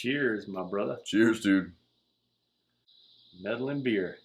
Cheers, my brother. Cheers, dude. Metal and beer.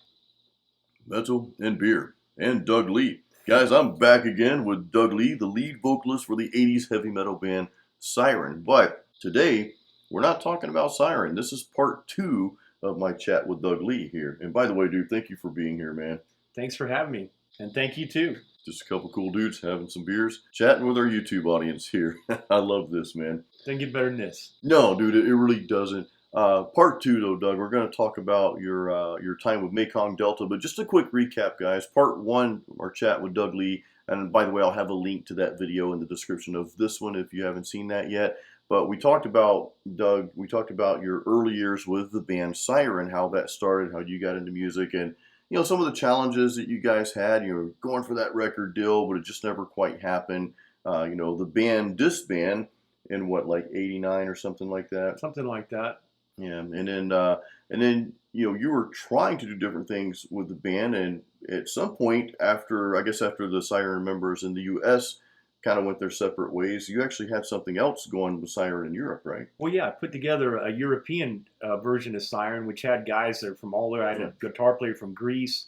Metal and beer. And Doug Lee. Guys, I'm back again with Doug Lee, the lead vocalist for the 80s heavy metal band Siren. But today, we're not talking about Siren. This is part 2 of my chat with Doug Lee here. And by the way, dude, thank you for being here, man. Thanks for having me. And thank you, too. Just a couple cool dudes having some beers, chatting with our YouTube audience here. I love this, man. Doesn't get better than this. No, dude, it really doesn't. Part 2, though, Doug, we're going to talk about your time with Mekong Delta. But just a quick recap, guys. Part 1, our chat with Doug Lee. And by the way, I'll have a link to that video in the description of this one if you haven't seen that yet. But we talked about, Doug, we talked about your early years with the band Siren, how that started, how you got into music, and you know, some of the challenges that you guys had. You were going for that record deal, but it just never quite happened. You know, the band disbanded in what, like 89 or something like that? Something like that. Yeah, and then you know, you were trying to do different things with the band, and at some point after, I guess after the Siren members in the U.S. kind of went their separate ways, you actually had something else going with Siren in Europe, right? Well, yeah, I put together a European version of Siren, which had guys that are from all over. I had a guitar player from Greece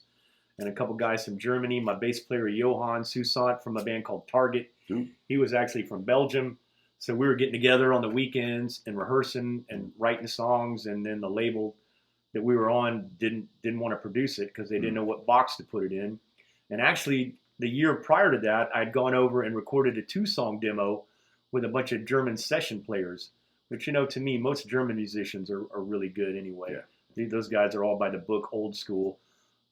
and a couple guys from Germany. My bass player, Johan Sousant, from a band called Target. Ooh. He was actually from Belgium. So we were getting together on the weekends and rehearsing and writing songs, and then the label that we were on didn't want to produce it because they didn't know what box to put it in. And actually, the year prior to that, I'd gone over and recorded a 2-song demo with a bunch of German session players, which, you know, to me, most German musicians are really good anyway. Yeah. Those guys are all by the book, old school.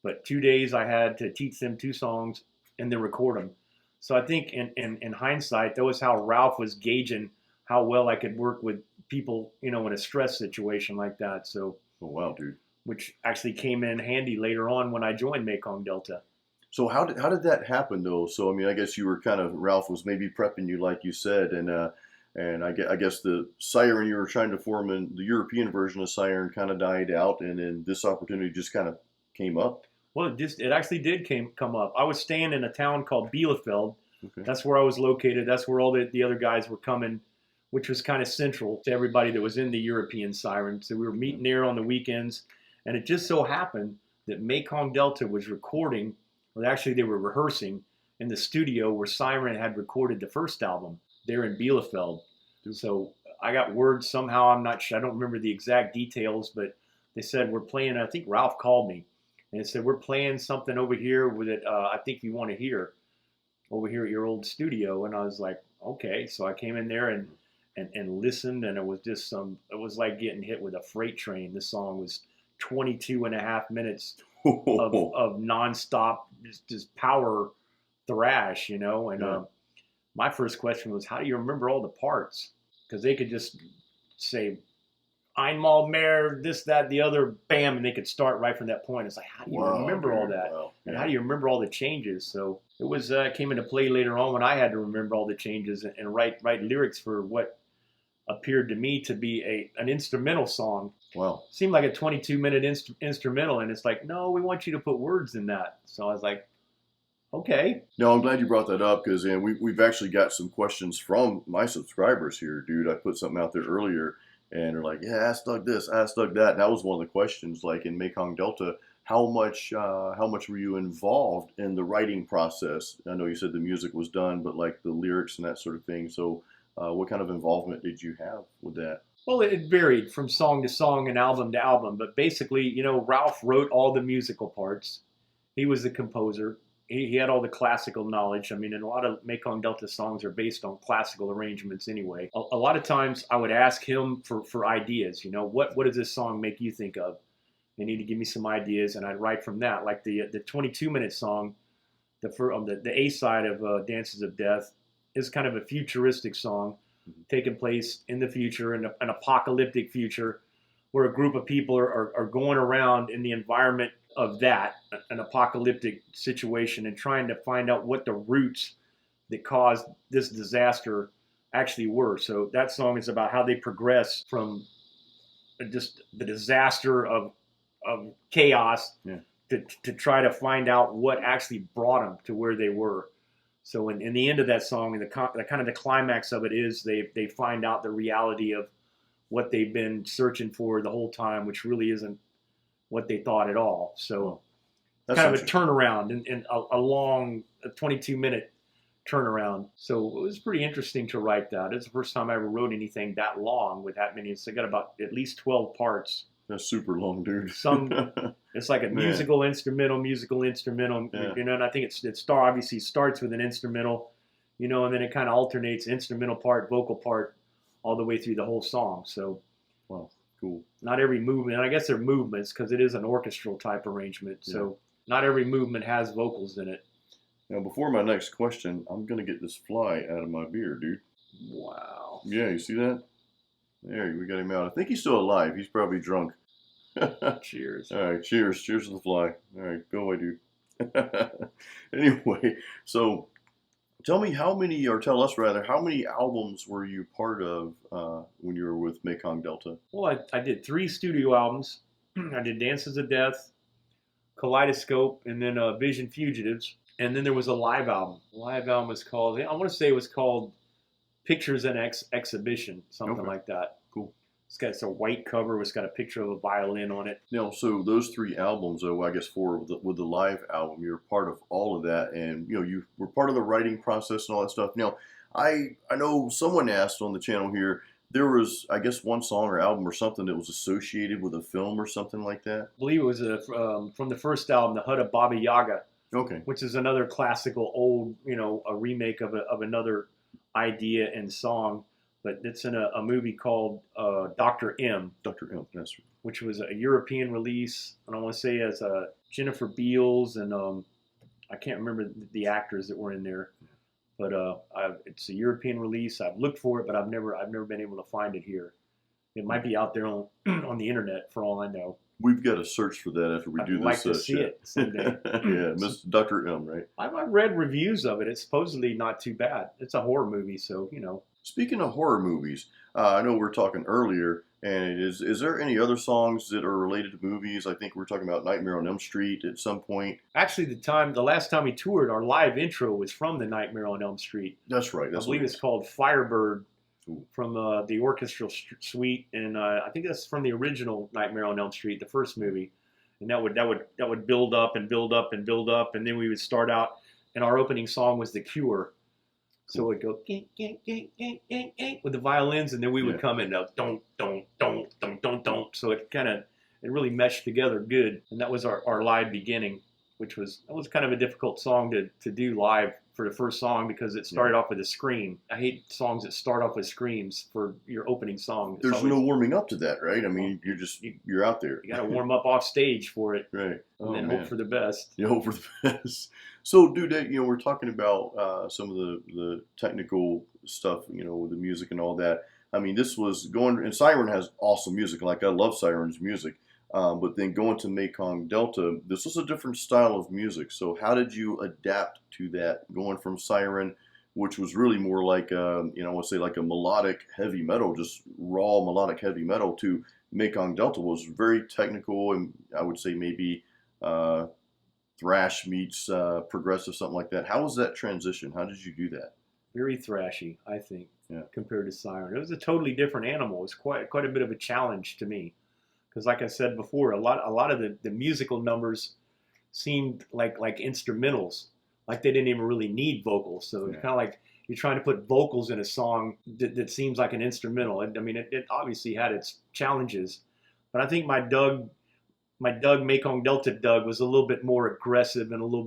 But 2 days I had to teach them 2 songs and then record them. So I think in hindsight, that was how Ralph was gauging how well I could work with people, you know, in a stress situation like that. So, oh, wow, dude. Which actually came in handy later on when I joined Mekong Delta. So how did that happen, though? So, I mean, I guess you were kind of, Ralph was maybe prepping you, like you said, and I guess the Siren you were trying to form in the European version of Siren kind of died out, and then this opportunity just kind of came up. Well, it actually did come up. I was staying in a town called Bielefeld. Okay. That's where I was located. That's where all the other guys were coming, which was kind of central to everybody that was in the European Siren. So we were meeting there on the weekends, and it just so happened that Mekong Delta was recording, or actually they were rehearsing in the studio where Siren had recorded the first album there in Bielefeld. So I got word somehow, I'm not sure, I don't remember the exact details, but they said we're playing, I think Ralph called me, and they said, we're playing something over here with it, I think you want to hear over here at your old studio. And I was like, okay. So I came in there and listened, and it was just it was like getting hit with a freight train. This song was 22.5 minutes of nonstop, just power thrash, you know. And my first question was, how do you remember all the parts? Because they could just say, Einmal mehr, this, that, the other, bam, and they could start right from that point. It's like, how do you remember all that? Wow. And how do you remember all the changes? So it was came into play later on when I had to remember all the changes and write lyrics for what appeared to me to be an instrumental song. Wow. Seemed like a 22-minute instrumental, and it's like, no, we want you to put words in that. So I was like, okay. No, I'm glad you brought that up, because we've actually got some questions from my subscribers here, dude. I put something out there earlier, and they're like, yeah, ask Doug this, ask Doug that. And that was one of the questions, like in Mekong Delta, how much were you involved in the writing process? I know you said the music was done, but like the lyrics and that sort of thing. So what kind of involvement did you have with that? Well, it varied from song to song and album to album. But basically, you know, Ralph wrote all the musical parts. He was the composer. He had all the classical knowledge. I mean, and a lot of Mekong Delta songs are based on classical arrangements anyway. A lot of times I would ask him for ideas. You know, what does this song make you think of? And he'd give me some ideas, and I'd write from that. Like the 22-minute song, the A side of Dances of Death is kind of a futuristic song taking place in the future, in an apocalyptic future, where a group of people are going around in the environment of that, an apocalyptic situation, and trying to find out what the roots that caused this disaster actually were. So that song is about how they progress from just the disaster of chaos to try to find out what actually brought them to where they were. So in the end of that song, and the kind of the climax of it is they find out the reality of what they've been searching for the whole time, which really isn't what they thought at all. So That's kind of a turnaround in a long 22-minute turnaround. So it was pretty interesting to write that. It's the first time I ever wrote anything that long with that many. So I got about at least 12 parts. That's super long, dude. It's like a musical instrumental, Yeah. you know, and I think obviously starts with an instrumental, you know, and then it kind of alternates instrumental part, vocal part, all the way through the whole song. So, wow, cool. Not every movement, and I guess they're movements because it is an orchestral type arrangement. So not every movement has vocals in it. Now, before my next question, I'm gonna get this fly out of my beer, dude. Wow. Yeah, you see that? There, we got him out. I think he's still alive. He's probably drunk. Cheers. All right, cheers. Cheers to the fly. All right, go away, dude. Anyway, so tell us rather, how many albums were you part of when you were with Mekong Delta? Well, I did 3 studio albums. I did Dances of Death, Kaleidoscope, and then Vision Fugitives. And then there was a live album. The live album was called, I want to say it was called Pictures and Exhibition, something like that. Cool. It's a white cover. It's got a picture of a violin on it. Now, so those 3 albums, though, I guess 4 with the live album, you're part of all of that, and you know you were part of the writing process and all that stuff. Now, I know someone asked on the channel here, there was, I guess, one song or album or something that was associated with a film or something like that. I believe it was from the first album, The Hut of Baba Yaga. Okay. Which is another classical old, you know, a remake of another idea and song. But it's in a movie called Dr. M. Dr. M, that's right. Which was a European release. And I want to say as Jennifer Beals and I can't remember the actors that were in there. But it's a European release. I've looked for it, but I've never been able to find it here. It might be out there on the internet for all I know. We've got to search for that after we do this. I'd like to see it someday. Yeah, Mr. Dr. M, right? I've read reviews of it. It's supposedly not too bad. It's a horror movie, so, you know. Speaking of horror movies, I know we were talking earlier, and is there any other songs that are related to movies? I think we were talking about Nightmare on Elm Street at some point. Actually, the last time we toured, our live intro was from the Nightmare on Elm Street. That's right. I believe it's called Firebird from the orchestral suite, and I think that's from the original Nightmare on Elm Street, the first movie. And that would build up and build up and build up, and then we would start out, and our opening song was The Cure. So it would go with the violins, and then we would come in don't. So it really meshed together good, and that was our live beginning, that was kind of a difficult song to do live for the first song because it started off with a scream. I hate songs that start off with screams for your opening song. There's no warming up to that, right? I mean, you're out there. You got to warm up off stage for it, right? And then hope for the best. You hope for the best. So, dude, you know, we're talking about some of the technical stuff, you know, with the music and all that. I mean, this was and Siren has awesome music. Like, I love Siren's music. But then going to Mekong Delta, this was a different style of music. So how did you adapt to that, going from Siren, which was really more like, you know, I want to say like a melodic heavy metal, just raw melodic heavy metal, to Mekong Delta was very technical, and I would say maybe thrash meets progressive, something like that. How was that transition? How did you do that? Very thrashy, I think, compared to Siren. It was a totally different animal. It was quite a bit of a challenge to me. Because, like I said before, a lot of the musical numbers seemed like instrumentals, like they didn't even really need vocals. So it's kind of like you're trying to put vocals in a song that seems like an instrumental. And I mean, it obviously had its challenges, but I think my Mekong Delta Doug was a little bit more aggressive and a little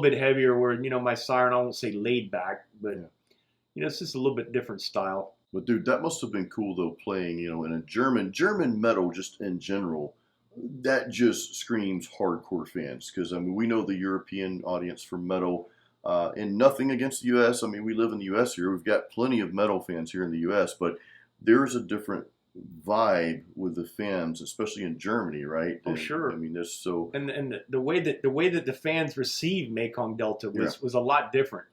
bit heavier. Where, you know, my Siren, I won't say laid back, but you know, it's just a little bit different style. But dude, that must have been cool though, playing, you know, in a German metal, just in general. That just screams hardcore fans, because I mean, we know the European audience for metal, and nothing against the U.S. I mean, we live in the U.S. here. We've got plenty of metal fans here in the U.S., but there's a different vibe with the fans, especially in Germany, right? Oh, sure. I mean, there's so and the way that the fans received Mekong Delta was a lot different.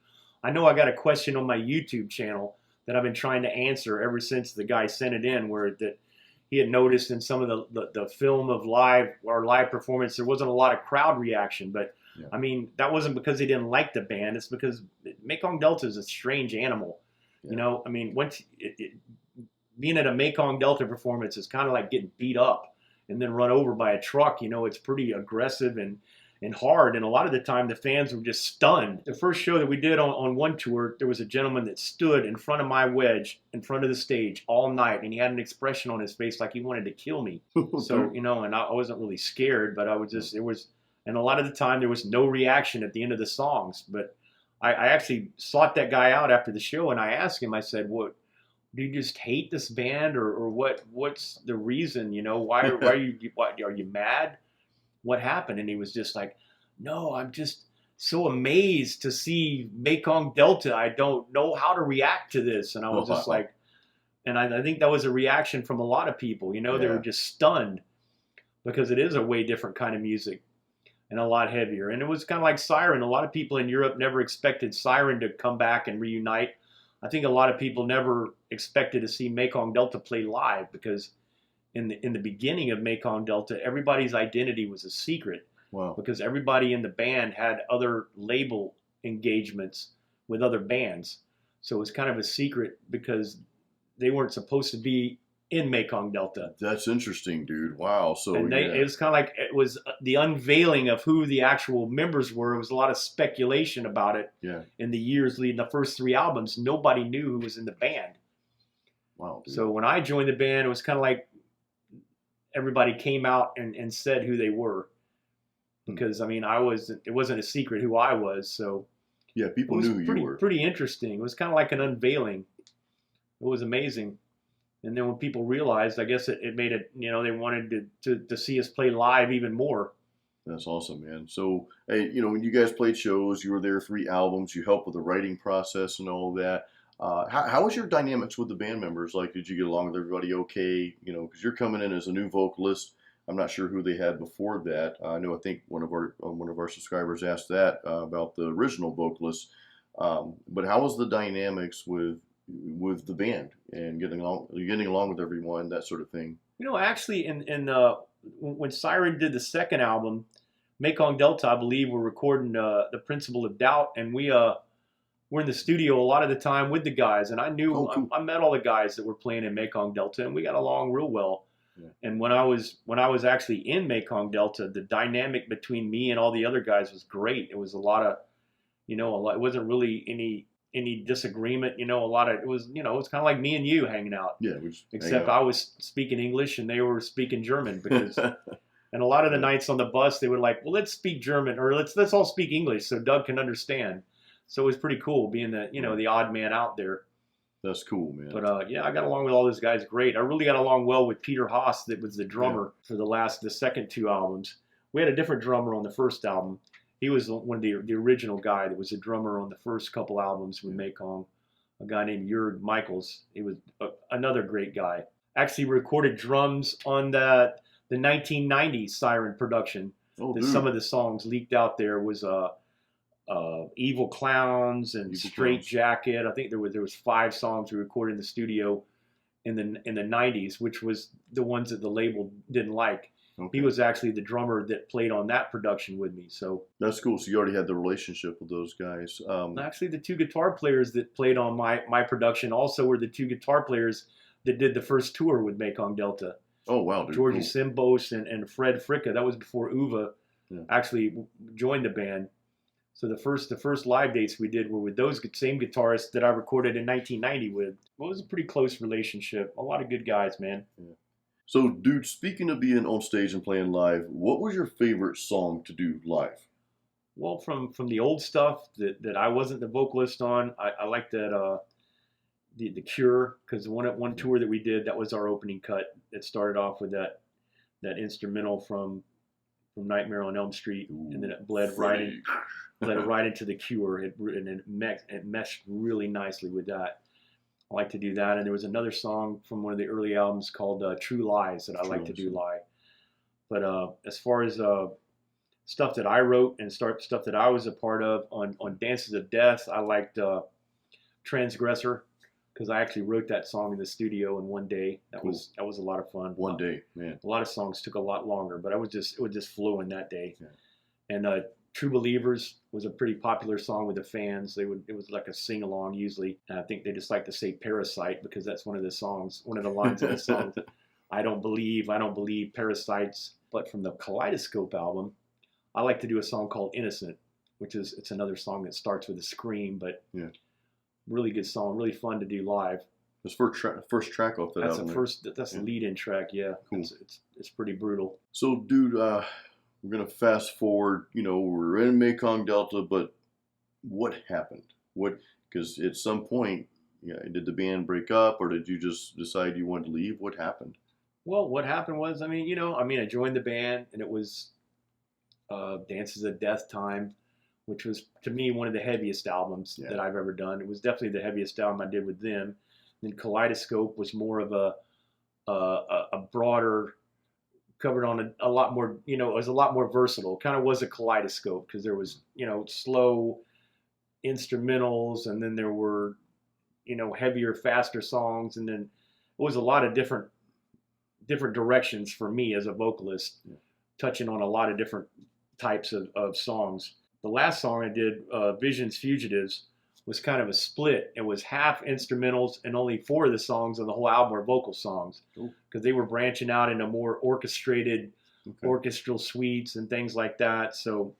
I know I got a question on my YouTube channel that I've been trying to answer ever since the guy sent it in, where that he had noticed in some of the film of live performance, there wasn't a lot of crowd reaction. But I mean, that wasn't because he didn't like the band. It's because Mekong Delta is a strange animal. You know, I mean, once being at a Mekong Delta performance is kind of like getting beat up and then run over by a truck. You know, it's pretty aggressive and hard. And a lot of the time, the fans were just stunned. The first show that we did on one tour, there was a gentleman that stood in front of my wedge, in front of the stage all night, and he had an expression on his face like he wanted to kill me. So, you know, and I wasn't really scared, but I was just, and a lot of the time there was no reaction at the end of the songs. But I actually sought that guy out after the show, and I asked him, I said, "What, do you just hate this band, or what's the reason, you know, why are you mad? What happened?" And he was just like, "No, I'm just so amazed to see Mekong Delta. I don't know how to react to this." And I was just like, and I think that was a reaction from a lot of people, you know, they were just stunned because it is a way different kind of music and a lot heavier. And it was kind of like Siren. A lot of people in Europe never expected Siren to come back and reunite. I think a lot of people never expected to see Mekong Delta play live because in the beginning of Mekong Delta, everybody's identity was a secret. Wow. Because everybody in the band had other label engagements with other bands. So it was kind of a secret because they weren't supposed to be in Mekong Delta. That's interesting, dude. Wow. So it was kind of like, it was the unveiling of who the actual members were. It was a lot of speculation about it. Yeah. In the years leading the first 3 albums, nobody knew who was in the band. Wow. Dude. So when I joined the band, it was kind of like everybody came out and said who they were. Because, I mean, it wasn't a secret who I was. So yeah, people knew who you were. Pretty interesting. It was kind of like an unveiling. It was amazing. And then when people realized, I guess it made it, you know, they wanted to see us play live even more. That's awesome, man. So, hey, you know, when you guys played shows, you were there 3 albums, you helped with the writing process and all that. How was your dynamics with the band members? Like, did you get along with everybody okay? You know, because you're coming in as a new vocalist. I'm not sure who they had before that. I think one of our subscribers asked that about the original vocalist. But how was the dynamics with the band and getting along with everyone, that sort of thing? You know, actually, when Siren did the second album, Mekong Delta, I believe, were recording the Principle of Doubt, and we're in the studio a lot of the time with the guys, and I knew cool. I met all the guys that were playing in Mekong Delta, and we got along real well. Yeah. And when I was actually in Mekong Delta, the dynamic between me and all the other guys was great. It was a lot of, you know, it wasn't really any disagreement, you know, it was kind of like me and you hanging out. Yeah. Except I was speaking English and they were speaking German because, and a lot of the nights on the bus, they were like, well, let's speak German or let's all speak English so Doug can understand. So it was pretty cool being the odd man out there. That's cool, man. But yeah, I got along with all those guys great. I really got along well with Peter Haas, that was the drummer for the second 2 albums. We had a different drummer on the first album. He was one of the original guy that was a drummer on the first couple albums with Mekong, a guy named Jörg Michaels. He was another great guy. Actually recorded drums on the 1990 Siren production. Some of the songs leaked out there was Evil Clowns and Straight Jacket. I think there was 5 songs we recorded in the studio in the 90s, which was the ones that the label didn't like. Okay. He was actually the drummer that played on that production with me. So that's cool. So you already had the relationship with those guys. Actually, the 2 guitar players that played on my production also were the 2 guitar players that did the first tour with Mekong Delta. Oh, wow, dude. Georgie Simbos and Fred Fricka. That was before Uwe actually joined the band. So the first live dates we did were with those same guitarists that I recorded in 1990 with. It was a pretty close relationship. A lot of good guys, man. Yeah. So, dude, speaking of being on stage and playing live, what was your favorite song to do live? Well, from the old stuff that I wasn't the vocalist on, I like that the Cure, because one tour that we did, that was our opening cut. It started off with that instrumental from Nightmare on Elm Street, and then it bled right into the Cure, and it meshed really nicely with that. I like to do that, and there was another song from one of the early albums called True Lies that I like to do live. But as far as stuff that I wrote and stuff that I was a part of on Dances of Death, I liked Transgressor, because I actually wrote that song in the studio in one day. That was a lot of fun. One day, man. A lot of songs took a lot longer, but it would just flow in that day. Yeah. And True Believers was a pretty popular song with the fans. It was like a sing along usually. And I think they just like to say Parasite because that's one of the lines in the song. I don't believe, parasites. But from the Kaleidoscope album, I like to do a song called Innocent, it's another song that starts with a scream, but yeah, really good song, really fun to do live. It's first track off that album. That's the lead-in track, yeah. Cool. It's pretty brutal. So, dude, we're gonna fast forward. You know, we're in Mekong Delta, but what happened? Because at some point, yeah, did the band break up, or did you just decide you wanted to leave? What happened? Well, what happened was, I joined the band, and it was Dances of Death time, which was, to me, one of the heaviest albums that I've ever done. It was definitely the heaviest album I did with them. Then Kaleidoscope was more of a broader, covered on a lot more, it was a lot more versatile. Kind of was a kaleidoscope because there was, slow instrumentals, and then there were, heavier, faster songs, and then it was a lot of different directions for me as a vocalist, touching on a lot of different types of songs. The last song I did, Visions Fugitives, was kind of a split. It was half instrumentals, and only 4 of the songs on the whole album were vocal songs, because they were branching out into more orchestrated, orchestral suites and things like that. So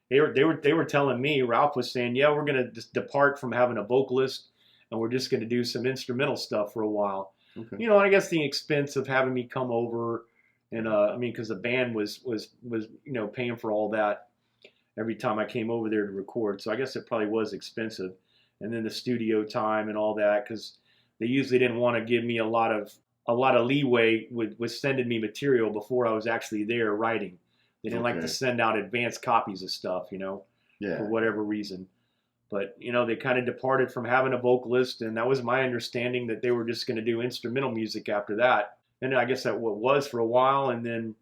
they were telling me, Ralph was saying, yeah, we're gonna just depart from having a vocalist, and we're just gonna do some instrumental stuff for a while. And I guess the expense of having me come over, and because the band was paying for all that every time I came over there to record, so I guess it probably was expensive. And then the studio time and all that, because they usually didn't want to give me a lot of leeway with sending me material before I was actually there writing. They didn't like to send out advanced copies of stuff, for whatever reason. But they kind of departed from having a vocalist, and that was my understanding, that they were just going to do instrumental music after that. And I guess that what was for a while, and then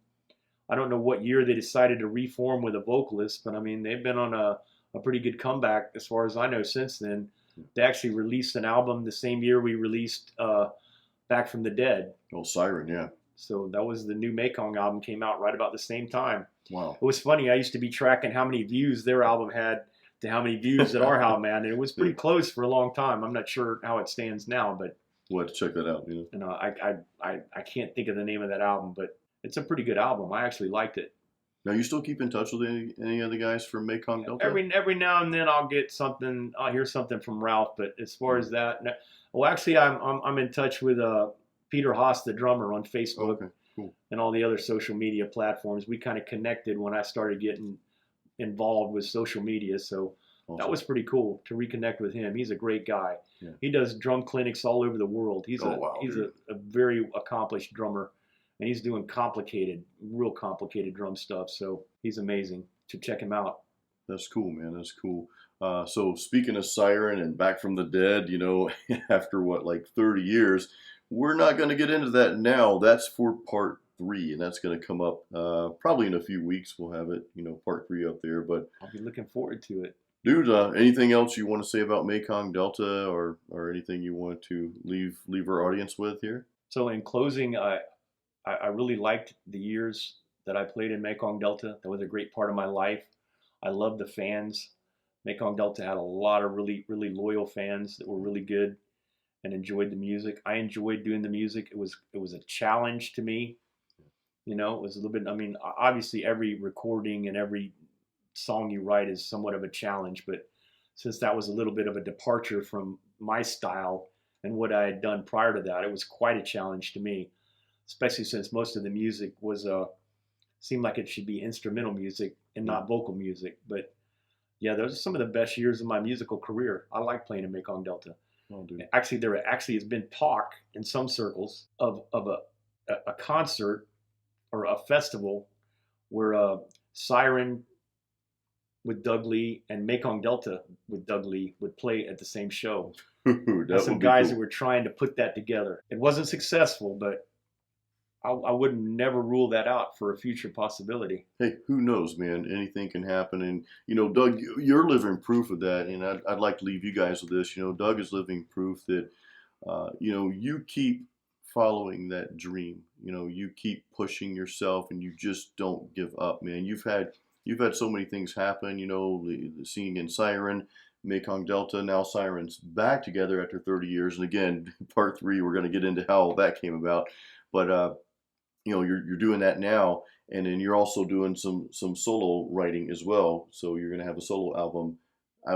I don't know what year they decided to reform with a vocalist, but they've been on a pretty good comeback as far as I know since then. They actually released an album the same year we released Back from the Dead. Oh, Siren, yeah. So that was the new Mekong album, came out right about the same time. Wow. It was funny. I used to be tracking how many views their album had to how many views that our album had, and it was pretty close for a long time. I'm not sure how it stands now, but we'll have to check that out. I can't think of the name of that album, but it's a pretty good album. I actually liked it. Now, you still keep in touch with any of the guys from Mekong Delta? Every now and then I'll get something. I'll hear something from Ralph. But as far as that, well, actually, I'm in touch with Peter Haas, the drummer, on Facebook and all the other social media platforms. We kind of connected when I started getting involved with social media, so that was pretty cool to reconnect with him. He's a great guy. Yeah. He does drum clinics all over the world. He's a very accomplished drummer. And he's doing real complicated drum stuff. So he's amazing. To check him out. That's cool, man. That's cool. So speaking of Siren and Back from the Dead, after like 30 years, we're not going to get into that now. That's for part 3, and that's going to come up probably in a few weeks. We'll have it, part 3 up there. But I'll be looking forward to it. Dude, anything else you want to say about Mekong Delta, or anything you want to leave our audience with here? So in closing, I really liked the years that I played in Mekong Delta. That was a great part of my life. I loved the fans. Mekong Delta had a lot of really, really loyal fans that were really good and enjoyed the music. I enjoyed doing the music. It was a challenge to me. It was a little bit, obviously every recording and every song you write is somewhat of a challenge, but since that was a little bit of a departure from my style and what I had done prior to that, it was quite a challenge to me. Especially since most of the music seemed like it should be instrumental music and not vocal music. But yeah, those are some of the best years of my musical career. I like playing in Mekong Delta. Oh, dude. Actually, there has been talk in some circles of a concert or a festival where Siren with Doug Lee and Mekong Delta with Doug Lee would play at the same show. There's some guys that were trying to put that together. It wasn't successful, but I would never rule that out for a future possibility. Hey, who knows, man? Anything can happen. And, Doug, you're living proof of that. And I'd like to leave you guys with this. Doug is living proof that, you keep following that dream. You keep pushing yourself, and you just don't give up, man. You've had you've had so many things happen. You know, the singing in Siren, Mekong Delta, now Siren's back together after 30 years. And again, part 3, we're going to get into how all that came about. But you know, you're doing that now, and then you're also doing some solo writing as well. So you're going to have a solo album. I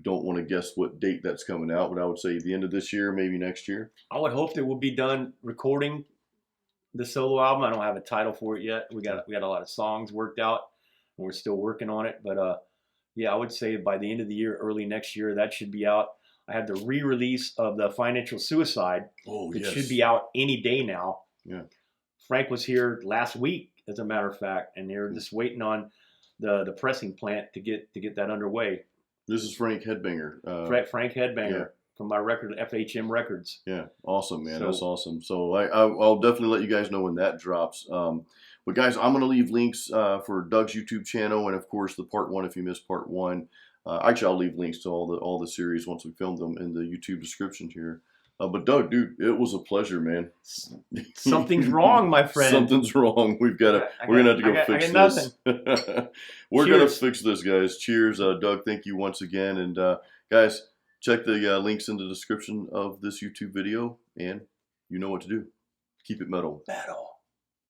don't want to guess what date that's coming out, but I would say the end of this year, maybe next year. I would hope that we'll be done recording the solo album. I don't have a title for it yet. We got a lot of songs worked out, and we're still working on it. But yeah, I would say by the end of the year, early next year, that should be out. I had the re-release of the Financial Suicide. Oh, It yes. should be out any day now. Yeah. Frank was here last week, as a matter of fact, and they're just waiting on the pressing plant to get that underway. This is Frank Headbanger. Frank Headbanger yeah. from my record, FHM Records. Yeah, awesome, man. So- That's awesome. So I'll definitely let you guys know when that drops. But guys, I'm going to leave links for Doug's YouTube channel, and of course the part 1 if you missed part 1. Actually, I'll leave links to all the series once we filmed them in the YouTube description here. But Doug, dude, it was a pleasure, man. Something's wrong, my friend. Something's wrong. We're gonna have to go fix this. We're gonna fix this, guys. Cheers, Doug. Thank you once again, and guys, check the links in the description of this YouTube video, and you know what to do. Keep it metal. Metal.